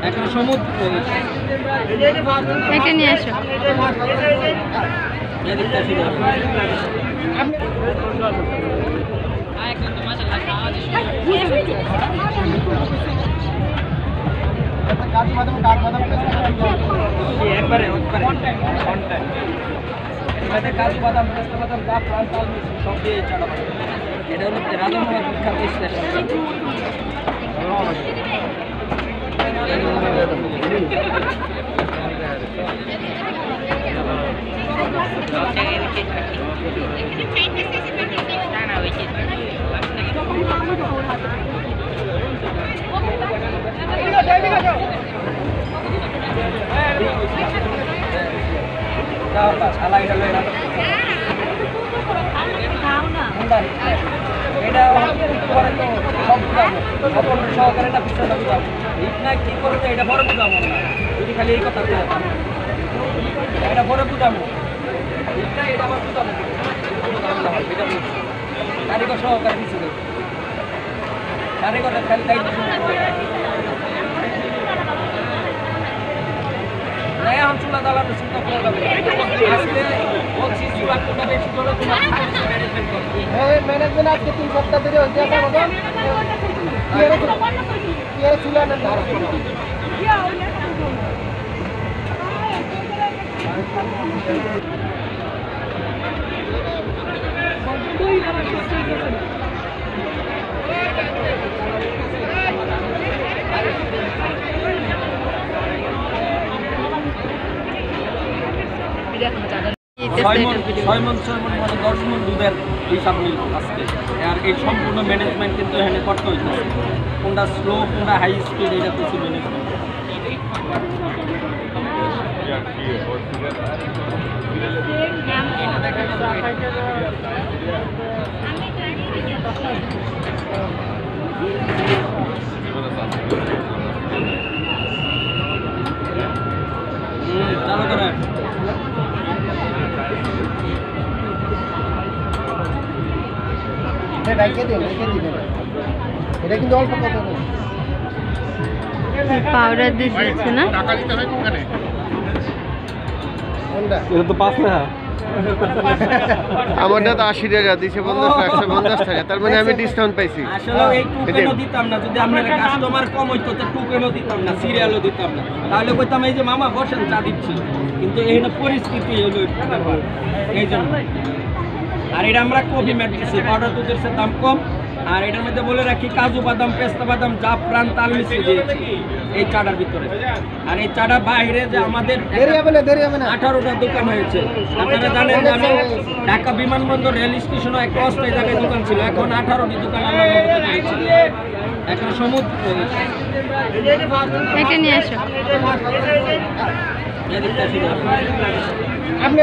এখন সমুদ্র এটা নিয়ে আসো। একবারে কাজু বাদাম পেস্তা বাদাম যা প্রাণ চাল সব দিয়ে চাটা এটা হলো রাজনগর বিখ্যাত স্টেশন। এটা সহকারে না পিছনে বুঝাবো না কি করে এটা বড় বুঝাবো না যদি খালি এই কথা এটা বড় বুঝাবো এটা আবার বুঝাবো কারিগর সহকারে পিছনে কারিগরের খালি দায়িত্ব এখন চুলা দালানো চিন্তা করা যাবে আজকে বলছি চুলা কোনটা বেশি করে তোমার ম্যানেজমেন্ট করবে ম্যানেজমেন্ট আজকে 3 সপ্তাহ ধরে হচ্ছে এখন কি এর চুলা না ধার ছয় মন মানে 10 মন দুধের হিসাব নিল আজকে আর এই সম্পূর্ণ ম্যানেজমেন্ট কিন্তু এখানে করতে হইতেছে কোনটা স্লো কোনটা হাই স্পিড এটা কিছু ম্যানেজমেন্ট চালু করেন এটা কিন্তু অল্প কথা পাউডার দিচ্ছে না এটা তো 5 টাকা আমারটা তো 80 টাকা দিছে 150 টাকা তার মানে আমি ডিসকাউন্ট পাইছি আসলে এই টুকেনও দিতাম না যদি আপনার কাস্টমার কম হইতো তো টুকেনও দিতাম না সিরিয়ালও দিতাম না তাহলে কইতাম এই যে মামা বসেন চা দিচ্ছি কিন্তু এইটা পরিস্থিতি হলো এই জন্য আর এটা আমরা কফি ম্যাট দিচ্ছি পাউডার দুধের দাম কম আর এটার মধ্যে বলে রাখি কাজু বাদাম পেস্তা বাদাম জাফরান তাল মিশিয়ে দিয়েছি এই চাটার ভিতরে আর এই চাটা বাইরে যে আমাদের 18টা দোকান হয়েছে আপনারা জানেন যে আমি ঢাকা বিমানবন্দর রেল স্টেশনে একটা অস্থায়ী জায়গায় দোকান ছিল এখন 18টি দোকান আমরা করেছি এখন সমুদ্র এটা নিয়ে আসো। আপনি